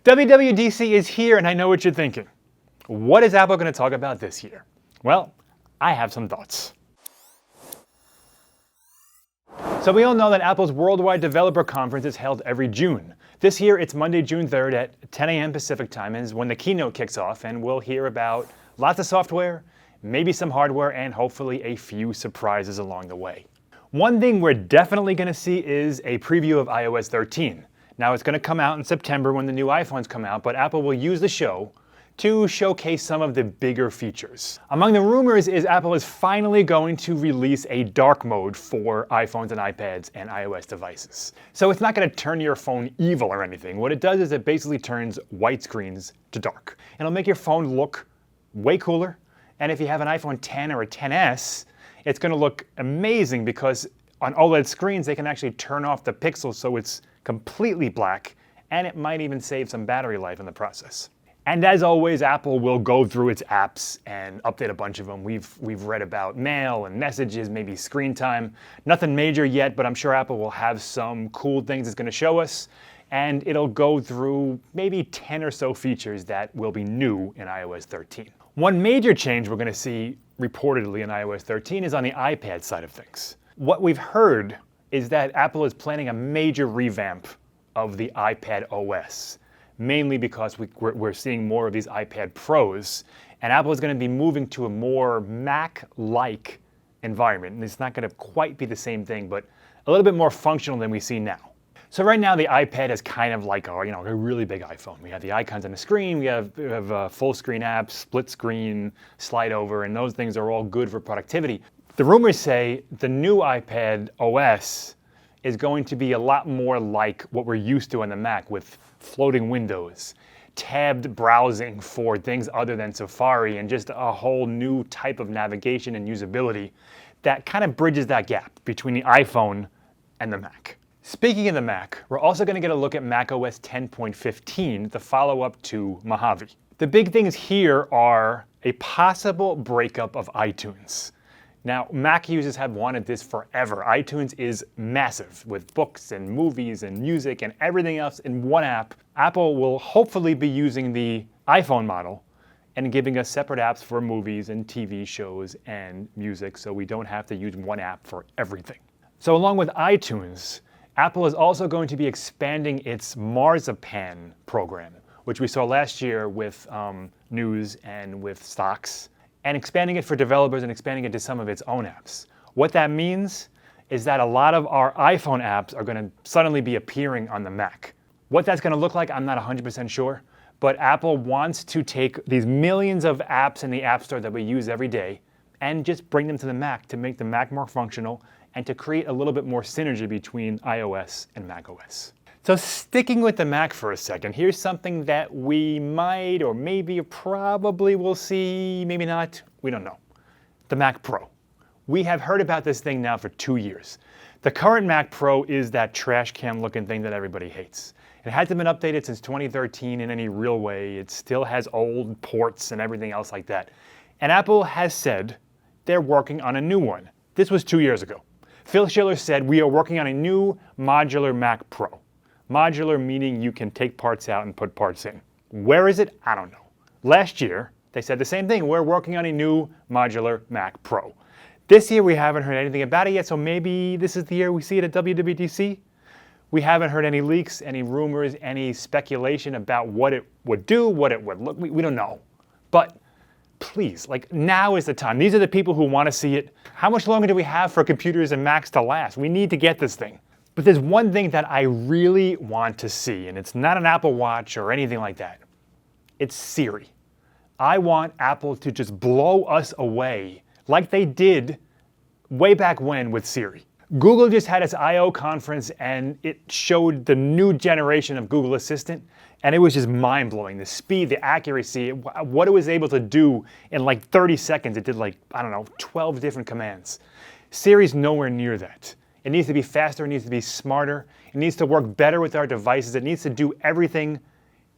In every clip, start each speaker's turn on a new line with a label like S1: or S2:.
S1: WWDC is here, and I know what you're thinking. What is Apple going to talk about this year? Well, I have some thoughts. So we all know that Apple's Worldwide Developer Conference is held every June. This year, it's Monday, June 3rd at 10 a.m. Pacific time is when the keynote kicks off, and we'll hear about lots of software, maybe some hardware, and hopefully a few surprises along the way. One thing we're definitely going to see is a preview of iOS 13. Now, it's going to come out in September when the new iPhones come out, but Apple will use the show to showcase some of the bigger features. Among the rumors is Apple is finally going to release a dark mode for iPhones and iPads and iOS devices. So it's not going to turn your phone evil or anything. What it does is it basically turns white screens to dark. It'll make your phone look way cooler, and if you have an iPhone 10 or a 10s, it's going to look amazing because on OLED screens they can actually turn off the pixels so it's completely black, and it might even save some battery life in the process. And as always, Apple will go through its apps and update a bunch of them. We've read about mail and messages, maybe screen time. Nothing major yet, but I'm sure Apple will have some cool things it's going to show us, and it'll go through maybe 10 or so features that will be new in iOS 13. One major change we're going to see reportedly in iOS 13 is on the iPad side of things. What we've heard is that Apple is planning a major revamp of the iPad OS, mainly because we're seeing more of these iPad Pros, and Apple is going to be moving to a more Mac-like environment. And it's not going to quite be the same thing, but a little bit more functional than we see now. So right now the iPad is kind of like a really big iPhone. We have the icons on the screen, we have full screen apps, split screen, slide over, and those things are all good for productivity. The rumors say the new iPad OS is going to be a lot more like what we're used to on the Mac with floating windows, tabbed browsing for things other than Safari, and just a whole new type of navigation and usability that kind of bridges that gap between the iPhone and the Mac. Speaking of the Mac, we're also going to get a look at macOS 10.15, the follow-up to Mojave. The big things here are a possible breakup of iTunes. Now, Mac users have wanted this forever. iTunes is massive with books and movies and music and everything else in one app. Apple will hopefully be using the iPhone model and giving us separate apps for movies and TV shows and music so we don't have to use one app for everything. So along with iTunes, Apple is also going to be expanding its Marzipan program, which we saw last year with news and with stocks, and expanding it for developers and expanding it to some of its own apps. What that means is that a lot of our iPhone apps are going to suddenly be appearing on the Mac. What that's going to look like, I'm not 100% sure, but Apple wants to take these millions of apps in the App Store that we use every day and just bring them to the Mac to make the Mac more functional and to create a little bit more synergy between iOS and macOS. So sticking with the Mac for a second, here's something that we might or maybe or probably will see, maybe not, we don't know. The Mac Pro. We have heard about this thing now for 2 years. The current Mac Pro is that trash can looking thing that everybody hates. It hasn't been updated since 2013 in any real way. It still has old ports and everything else like that. And Apple has said they're working on a new one. This was 2 years ago. Phil Schiller said, we are working on a new modular Mac Pro. Modular meaning you can take parts out and put parts in. Where is it? I don't know. Last year, they said the same thing. We're working on a new modular Mac Pro. This year, we haven't heard anything about it yet, so maybe this is the year we see it at WWDC. We haven't heard any leaks, any rumors, any speculation about what it would do, what it would look. We don't know. But please, now is the time. These are the people who want to see it. How much longer do we have for computers and Macs to last? We need to get this thing. But there's one thing that I really want to see, and it's not an Apple Watch or anything like that. It's Siri. I want Apple to just blow us away like they did way back when with Siri. Google just had its I/O conference and it showed the new generation of Google Assistant, and it was just mind-blowing. The speed, the accuracy, what it was able to do in 30 seconds. It did 12 different commands. Siri's nowhere near that. It needs to be faster, it needs to be smarter, it needs to work better with our devices, it needs to do everything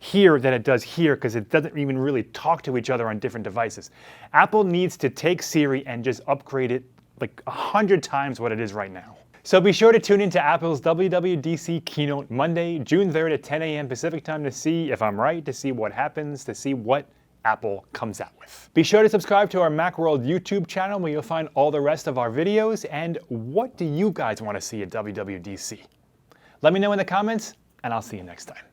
S1: here that it does here because it doesn't even really talk to each other on different devices. Apple needs to take Siri and just upgrade it 100 times what it is right now. So be sure to tune into Apple's WWDC keynote Monday, June 3rd at 10 a.m. Pacific time to see if I'm right, to see what happens, to see what Apple comes out with. Be sure to subscribe to our Macworld YouTube channel where you'll find all the rest of our videos. And what do you guys want to see at WWDC? Let me know in the comments, and I'll see you next time.